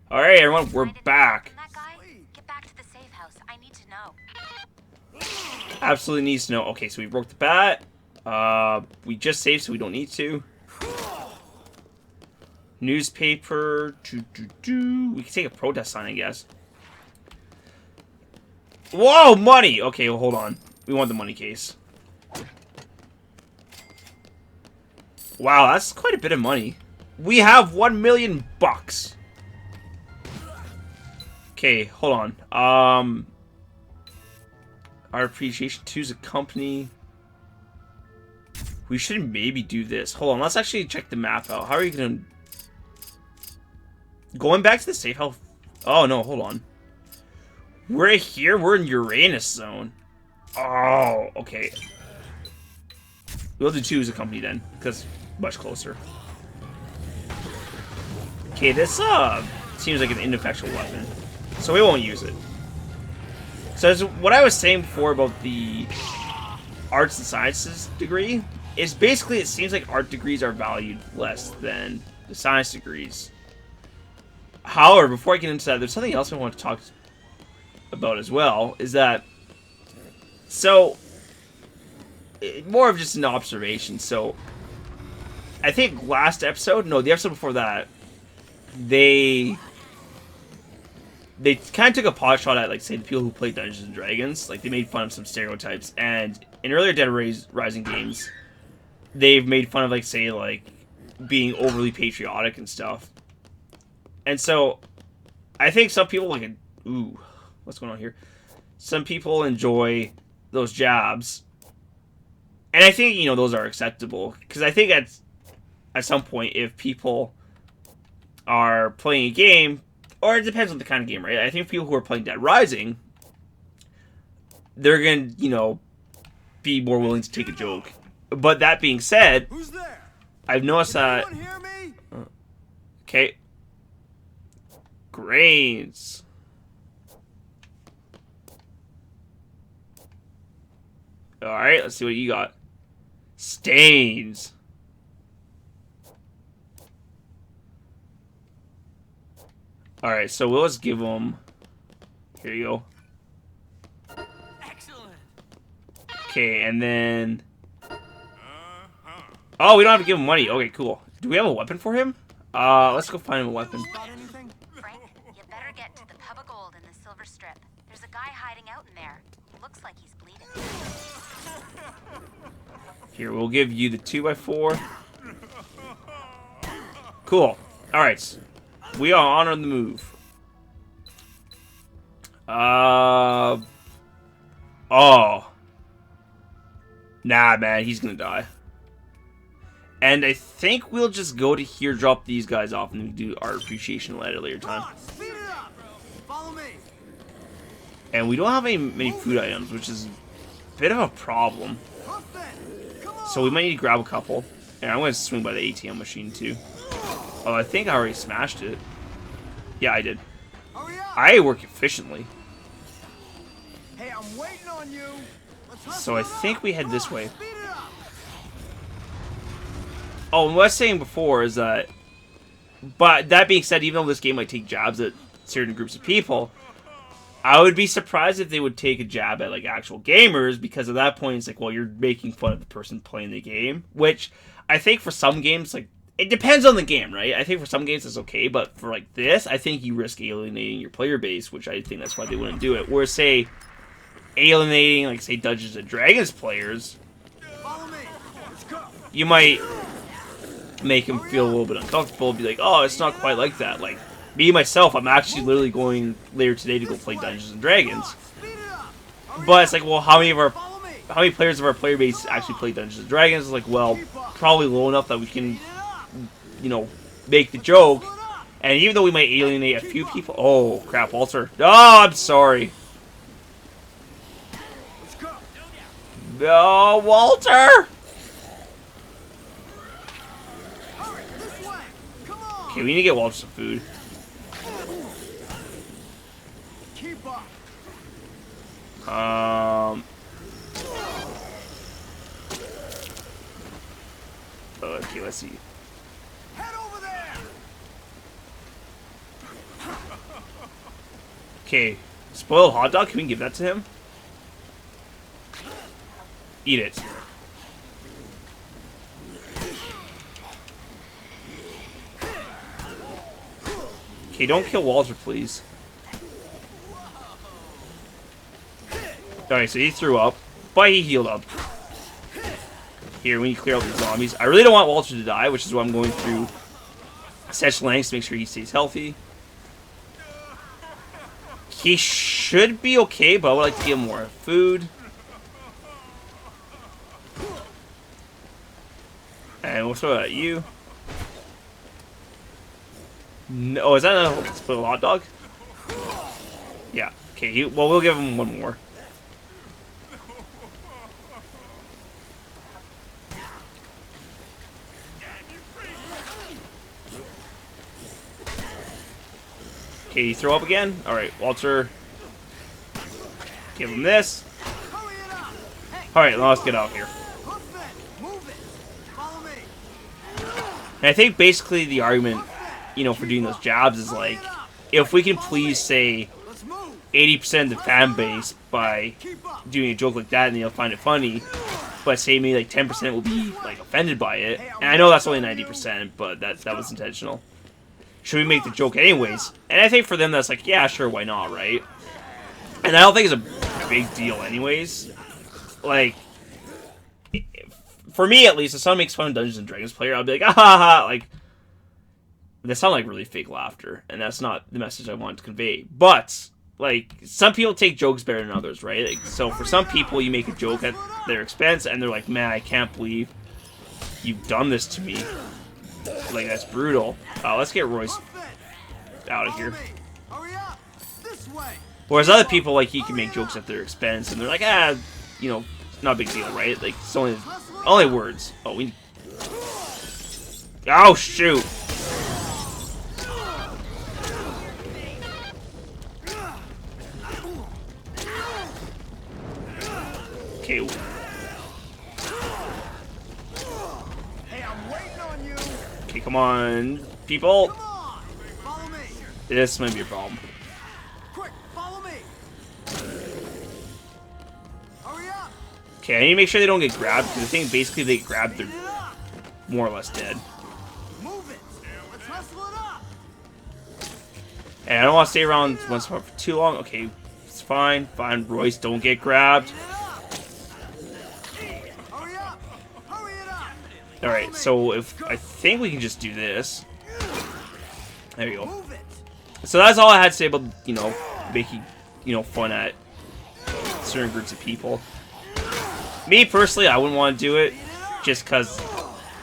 All right, everyone, we're back. That guy, get back to the safe house. I need to know. Absolutely needs to know. Okay, so we broke the bat. We just saved, so we don't need to. Newspaper. We can take a protest sign, I guess. Whoa, money! Okay, well, hold on. We want the money case. Wow, that's quite a bit of money. We have 1 million bucks. Okay, hold on. Our appreciation 2 is a company. We should maybe do this. Hold on, let's actually check the map out. How are you gonna... Going back to the safe house... Oh, no, hold on. We're here? We're in Uranus zone. Oh, okay. We'll do 2 as a company then, because much closer. Okay, this seems like an ineffectual weapon, so we won't use it. So as what I was saying before about the arts and sciences degree is basically it seems like art degrees are valued less than the science degrees. However, before I get into that, there's something else I want to talk about as well. Is that so? More of just an observation. So I think last episode, no, the episode before that, they kind of took a pot shot at, like, say, the people who play Dungeons and Dragons. Like, they made fun of some stereotypes. And in earlier Dead Rising games, they've made fun of, like, say, like, being overly patriotic and stuff. And so, I think some people, like, ooh, what's going on here? Some people enjoy those jabs. And I think, you know, those are acceptable. Because I think at some point, if people are playing a game, or it depends on the kind of game, right? I think people who are playing Dead Rising, they're going to, you know, be more willing to take a joke. But that being said, Who's there? I've noticed that... Anyone hear me? Okay. Grains. Alright, let's see what you got. Stains. Alright, so we'll just give them... Here you go. Excellent. Okay, and then... Oh, we don't have to give him money. Okay, cool. Do we have a weapon for him? Let's go find him a weapon. Spot anything? Frank, you better get to the Pub of Gold in the Silver Strip. There's a guy hiding out in there. He looks like he's bleeding. Here, we'll give you the 2x4. Cool. Alright. We are on the move. Oh. Nah, man. He's gonna die. And I think we'll just go to here, drop these guys off, and do our appreciation at a later time. Come on, speed it up. Follow me. And we don't have many food items, which is a bit of a problem. Hoof it. Come on. So we might need to grab a couple. And I'm going to swing by the ATM machine, too. Oh, I think I already smashed it. Yeah, I did. Hurry up. I work efficiently. Hey, I'm waiting on you. Let's hustle So I it think up. we head Come this on, way. Speed it up. Oh, and what I was saying before is that... But that being said, even though this game might take jabs at certain groups of people, I would be surprised if they would take a jab at, like, actual gamers, because at that point it's like, well, you're making fun of the person playing the game, which I think for some games, like, it depends on the game, right? I think for some games it's okay, but for, like, this, I think you risk alienating your player base, which I think that's why they wouldn't do it. Whereas, say, alienating, like, say, Dungeons and Dragons players, Follow me. Let's go. you might make them feel a little bit uncomfortable, be like, oh, it's not quite like that. Like, me, myself, I'm actually literally going later today to go play Dungeons and Dragons. Speed it up. Hurry But it's up. like, well, how Follow me. many players of our player base actually play Dungeons and Dragons? It's like, well, probably low enough that we can, Speed it up. you know, make the joke. Hustle it up. And even though we might alienate a few people... Oh, crap, Walter. Oh, I'm sorry. Let's go. No, Walter! Hurry, this way. Come on. Okay, we need to get Walter some food. Keep up. Okay, let's see. Head over there. Okay, spoiled hot dog. Can we give that to him? Eat it. Okay, don't kill Walter, please. Alright, so he threw up, but he healed up. Here, we need to clear out these zombies. I really don't want Walter to die, which is why I'm going through such lengths to make sure he stays healthy. He should be okay, but I would like to give him more food. And we'll throw it at you. No, is that a spoiled hot dog? Yeah. Okay, well, we'll give him one more. Okay, you throw up again? Alright, Walter. Give him this. Alright, let's get out of here. And I think basically the argument, you know, for doing those jobs is like, if we can please, say, 80% of the fan base by doing a joke like that and they'll find it funny, but say maybe like 10% will be like offended by it. And I know that's only 90%, but that was intentional. Should we make the joke anyways? And I think for them that's like, yeah, sure, why not, right? And I don't think it's a big deal anyways. Like, for me at least, if someone makes fun of Dungeons and Dragons player, I'll be like, ah ha ha, like, they sound like really fake laughter, and that's not the message I want to convey. But, like, some people take jokes better than others, right? Like, so for some people, you make a joke at their expense, and they're like, man, I can't believe you've done this to me. Like, that's brutal. Let's get Royce out of here. Whereas other people, like, he can make jokes at their expense, and they're like, ah, you know, not a big deal, right? Like, it's only words. Oh, we... Oh, shoot! Okay. Okay, come on, people. This might be a problem. Okay, I need to make sure they don't get grabbed, because I think basically they get grabbed, they're more or less dead. And I don't want to stay around once more for too long. Okay, it's fine. Fine, Royce, don't get grabbed. Alright, so if I think we can just do this. There you go. So that's all I had to say about, you know, making, you know, fun at certain groups of people. Me personally, I wouldn't want to do it just because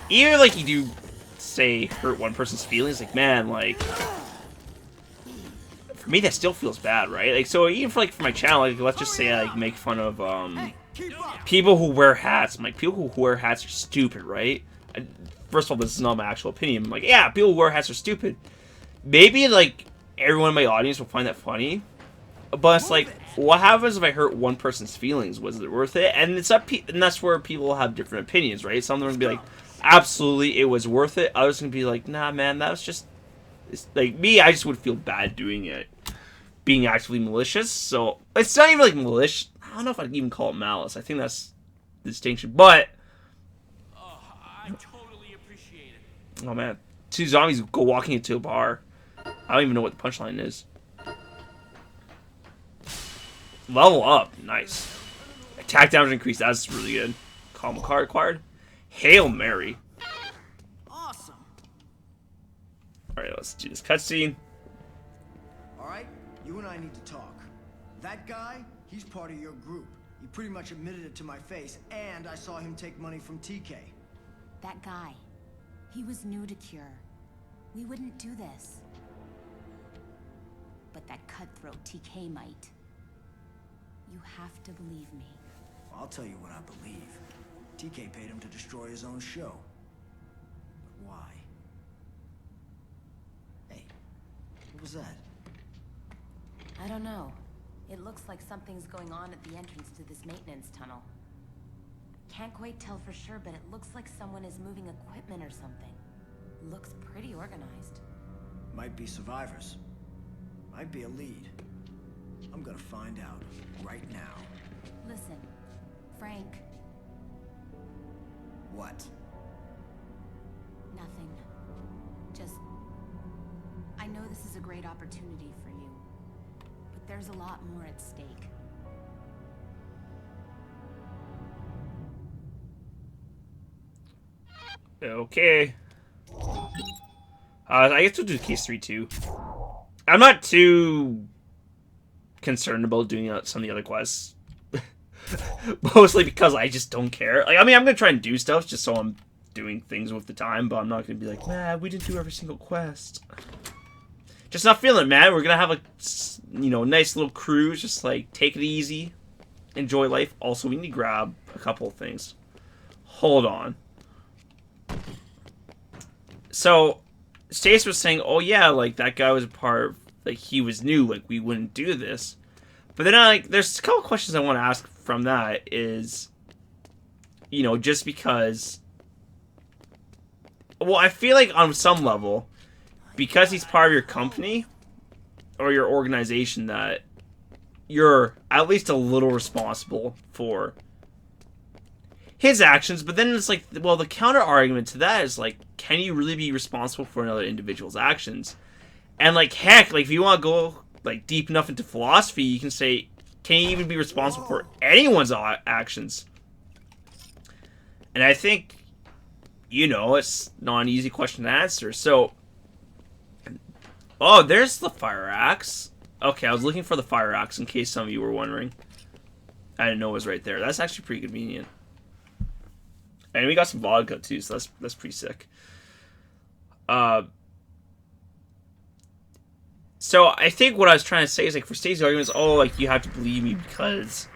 even like you do say hurt one person's feelings, like man, like for me that still feels bad, right? Like so even for like for my channel, like let's just say I like, make fun of people who wear hats. I'm like people who wear hats are stupid, right? First of all, this is not my actual opinion. I'm like, yeah, people who wear hats are stupid. Maybe like everyone in my audience will find that funny, but it's like, what happens if I hurt one person's feelings? Was it worth it? And it's up, and that's where people have different opinions, right? Some of them will be like, absolutely, it was worth it. Others can be like, nah, man, that was just, it's, like me, I just would feel bad doing it, being actively malicious. So it's not even like malicious. I don't know if I'd even call it malice. I think that's the distinction. But I totally appreciate it. oh man, two zombies go walking into a bar. I don't even know what the punchline is. Level up. Nice. Attack damage increase. That's really good. Combo card acquired. Hail Mary. Awesome. Alright, let's do this cutscene. Alright, you and I need to talk. That guy, he's part of your group. He pretty much admitted it to my face, and I saw him take money from TK. That guy. He was new to Cure. We wouldn't do this. But that cutthroat TK might. You have to believe me. I'll tell you what I believe. TK paid him to destroy his own show. But why? Hey, what was that? I don't know. It looks like something's going on at the entrance to this maintenance tunnel. Can't quite tell for sure, but it looks like someone is moving equipment or something. Looks pretty organized. Might be survivors. Might be a lead. I'm gonna find out right now. Listen, Frank, What? nothing. Just, I know this is a great opportunity for you, but there's a lot more at stake. Okay. I guess we'll do case 3 too. I'm not too concerned about doing some of the other quests. Mostly because I just don't care. Like, I mean, I'm gonna try and do stuff just so I'm doing things with the time, but I'm not gonna be like, nah, we didn't do every single quest. Just not feeling it, man. We're gonna have a, nice little cruise. Just like take it easy, enjoy life. Also, we need to grab a couple of things. Hold on. So, Stace was saying, oh yeah, like, that guy was a part of, like, he was new, like, we wouldn't do this. But then, there's a couple questions I want to ask from that is, just because, well, I feel like on some level, because he's part of your company, or your organization, that you're at least a little responsible for his actions. But then it's like, well, the counter argument to that is like, can you really be responsible for another individual's actions? And like, heck, like if you want to go like deep enough into philosophy, you can say, can you even be responsible for anyone's actions? And I think, it's not an easy question to answer. So, oh, there's the fire axe. Okay, I was looking for the fire axe in case some of you were wondering. I didn't know it was right there. That's actually pretty convenient. And we got some vodka too, so that's pretty sick. So I think what I was trying to say is like for Stacey's arguments, oh, like you have to believe me because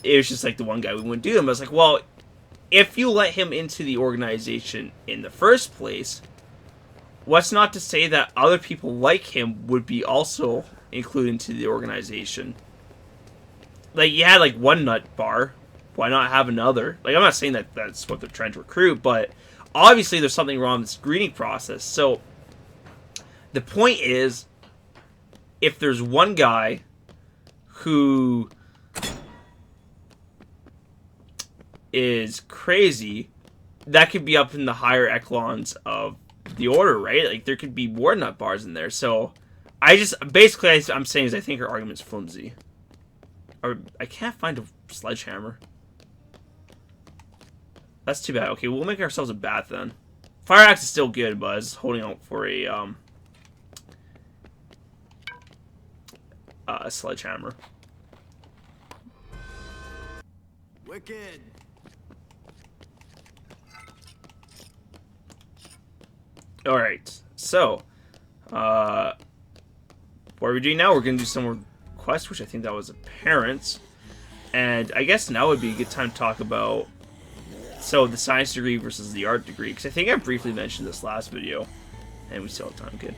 it was just like the one guy we wouldn't do them. But I was like, well, if you let him into the organization in the first place, what's not to say that other people like him would be also included into the organization? Like you had like one nut bar. Why not have another? Like, I'm not saying that that's what they're trying to recruit, but obviously there's something wrong with this screening process. So, the point is, if there's one guy who is crazy, that could be up in the higher echelons of the order, right? Like, there could be more nut bars in there. So, I'm saying is I think her argument's flimsy. Or, I can't find a sledgehammer. That's too bad. Okay, we'll make ourselves a bat then. Fire axe is still good, but I was holding out for a sledgehammer. Wicked. All right, so what are we doing now? We're gonna do some more quests, which I think that was apparent, and I guess now would be a good time to talk about. So, the science degree versus the art degree, because I think I briefly mentioned this last video, and we still have time, kid.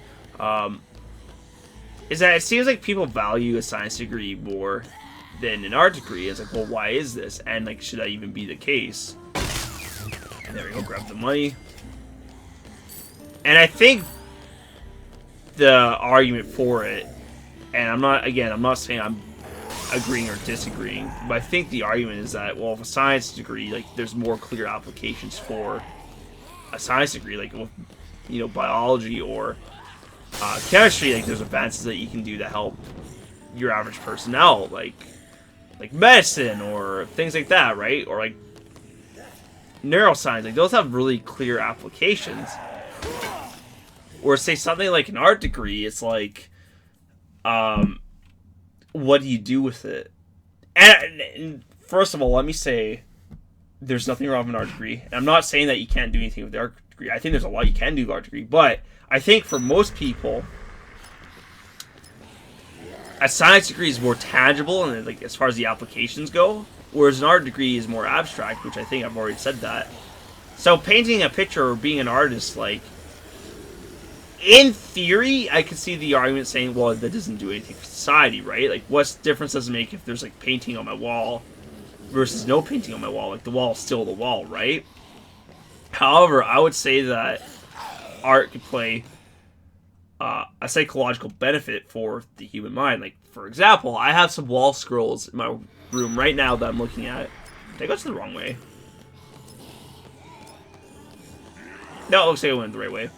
Is that it seems like people value a science degree more than an art degree. It's like, well, why is this? And, like, should that even be the case? And there we go, grab the money. And I think the argument for it, and I'm not saying I'm agreeing or disagreeing, but I think the argument is that, well, if a science degree, like, there's more clear applications for a science degree, like, with, biology or chemistry, like, there's advances that you can do to help your average person out, like medicine or things like that, right? Or, like, neuroscience, like, those have really clear applications. Or, say, something like an art degree, it's like, what do you do with it? And first of all, let me say, there's nothing wrong with an art degree. And I'm not saying that you can't do anything with the art degree. I think there's a lot you can do with the art degree. But I think for most people, a science degree is more tangible and like as far as the applications go, whereas an art degree is more abstract, which I think I've already said that. So painting a picture or being an artist, like, in theory, I could see the argument saying, well, that doesn't do anything for society, right? Like, what difference does it make if there's, like, painting on my wall versus no painting on my wall? Like, the wall is still the wall, right? However, I would say that art could play a psychological benefit for the human mind. Like, for example, I have some wall scrolls in my room right now that I'm looking at. Did I go to the wrong way? No, it looks like I went the right way.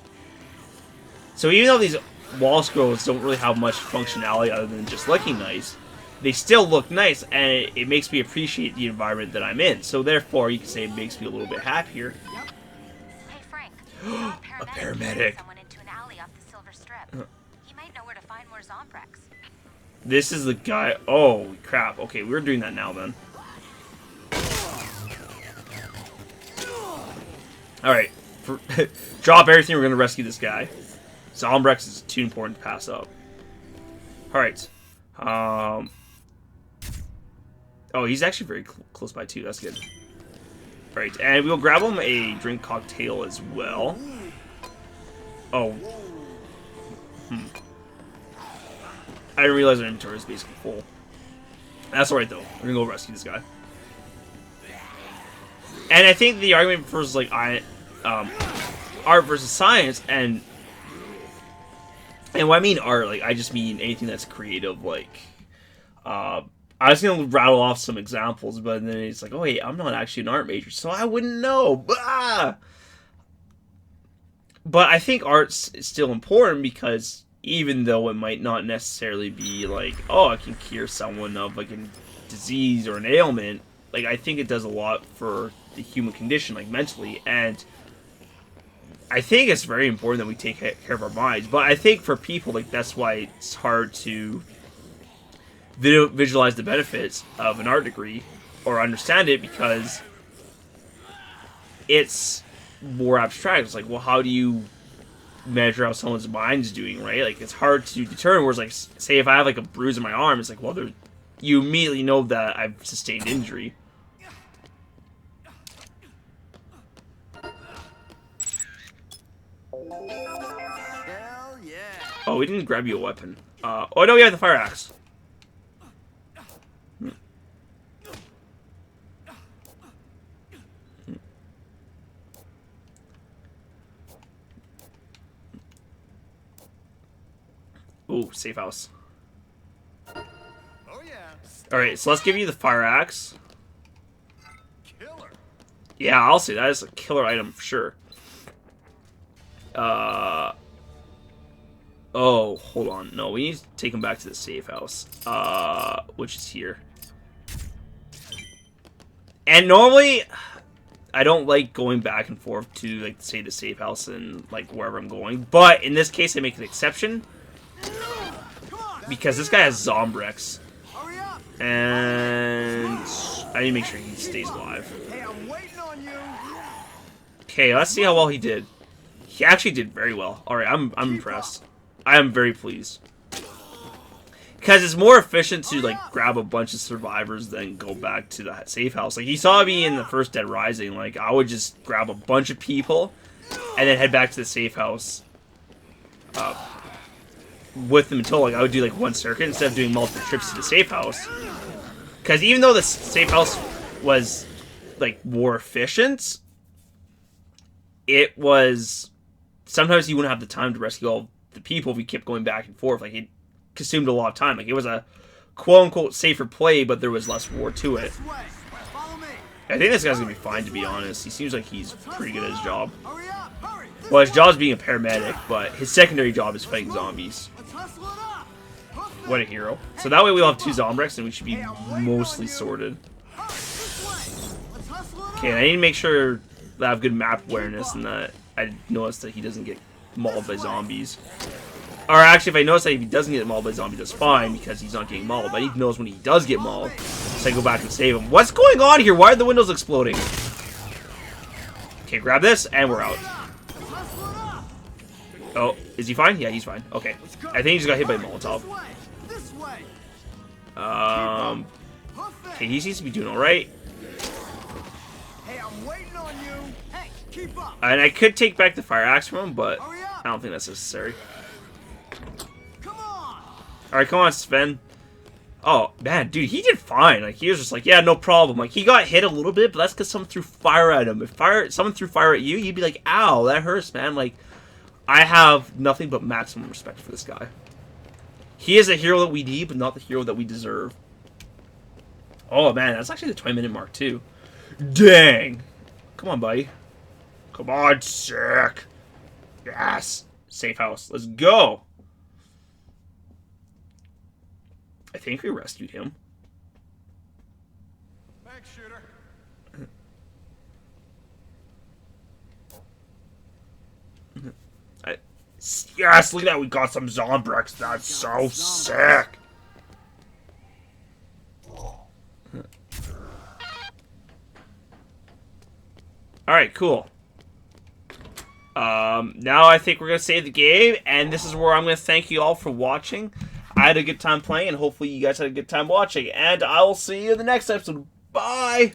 So even though these wall scrolls don't really have much functionality other than just looking nice, they still look nice, and it makes me appreciate the environment that I'm in. So therefore, you can say it makes me a little bit happier. Hey, Frank. A paramedic. Someone into an alley off the Silver Strip. He might know where to find more Zombrex. This is the guy. Oh, crap. Okay, we're doing that now, then. Alright. Drop everything. We're going to rescue this guy. Zombrex is too important to pass up. Alright. Oh, he's actually very close by, too. That's good. Alright, and we'll grab him a drink cocktail as well. Oh. I didn't realize our inventory is basically full. That's alright, though. We're gonna go rescue this guy. And I think the argument versus, like, art versus science, and when I mean art, like, I just mean anything that's creative, like, I was gonna rattle off some examples, but then it's like, oh wait, I'm not actually an art major, so I wouldn't know. But I think art's still important because even though it might not necessarily be like, oh, I can cure someone of like a disease or an ailment, like I think it does a lot for the human condition, like mentally, and I think it's very important that we take care of our minds. But I think for people, like that's why it's hard to visualize the benefits of an art degree or understand it, because it's more abstract. It's like, well, how do you measure how someone's mind's doing, right? Like, it's hard to determine. Whereas, like, say if I have like a bruise in my arm, it's like, well, you immediately know that I've sustained injury. Hell yeah. Oh, we didn't grab you a weapon. Oh no, we have the fire axe. Ooh, safe house. Oh yeah. Alright, so let's give you the fire axe. Killer. Yeah, I'll say that is a killer item for sure. Oh, hold on. No, we need to take him back to the safe house. Which is here. And normally, I don't like going back and forth to, like, say the safe house and, like, wherever I'm going. But in this case, I make an exception. Because this guy has Zombrex. And I need to make sure he stays alive. Hey, I'm waiting on you. Okay, let's see how well he did. He actually did very well. Alright, I'm impressed. I am very pleased. Because it's more efficient to, like, grab a bunch of survivors than go back to the safe house. Like, you saw me in the first Dead Rising. Like, I would just grab a bunch of people and then head back to the safe house with them until, like, I would do, like, one circuit instead of doing multiple trips to the safe house. Because even though the safe house was, like, more efficient, it was... Sometimes you wouldn't have the time to rescue all the people if we kept going back and forth. Like, it consumed a lot of time. Like, it was a quote-unquote safer play, but there was less war to it. I think this guy's gonna be fine, to be honest. He seems like he's pretty good at his job. Well, his job is being a paramedic, but his secondary job is fighting zombies. What a hero. So that way we'll have 2 Zombrex and we should be mostly sorted. Okay, and I need to make sure that I have good map awareness and that I notice that he doesn't get mauled by zombies. Or actually, if I notice that he doesn't get mauled by zombies, that's fine, because he's not getting mauled. But I need to notice when he does get mauled, so I go back and save him. What's going on here? Why are the windows exploding? Okay, grab this, and we're out. Oh, is he fine? Yeah, he's fine. Okay. I think he just got hit by a Molotov. Okay, he seems to be doing alright. Hey, I'm waiting on you. Hey, keep up. And I could take back the fire axe from him, but I don't think that's necessary. Come on. Alright, come on, Sven. Oh, man, dude, he did fine. Like, he was just like, yeah, no problem. Like, he got hit a little bit, but that's because someone threw fire at him. If someone threw fire at you, you'd be like, ow, that hurts, man. Like, I have nothing but maximum respect for this guy. He is a hero that we need, but not the hero that we deserve. Oh, man, that's actually the 20-minute mark, too. Dang! Come on, buddy. Come on, sick! Yes! Safe house. Let's go! I think we rescued him. Thanks, shooter. Yes, look at that. We got some Zombrex. That's so sick. Alright, cool. Now I think we're going to save the game, and this is where I'm going to thank you all for watching. I had a good time playing, and hopefully you guys had a good time watching. And I will see you in the next episode. Bye!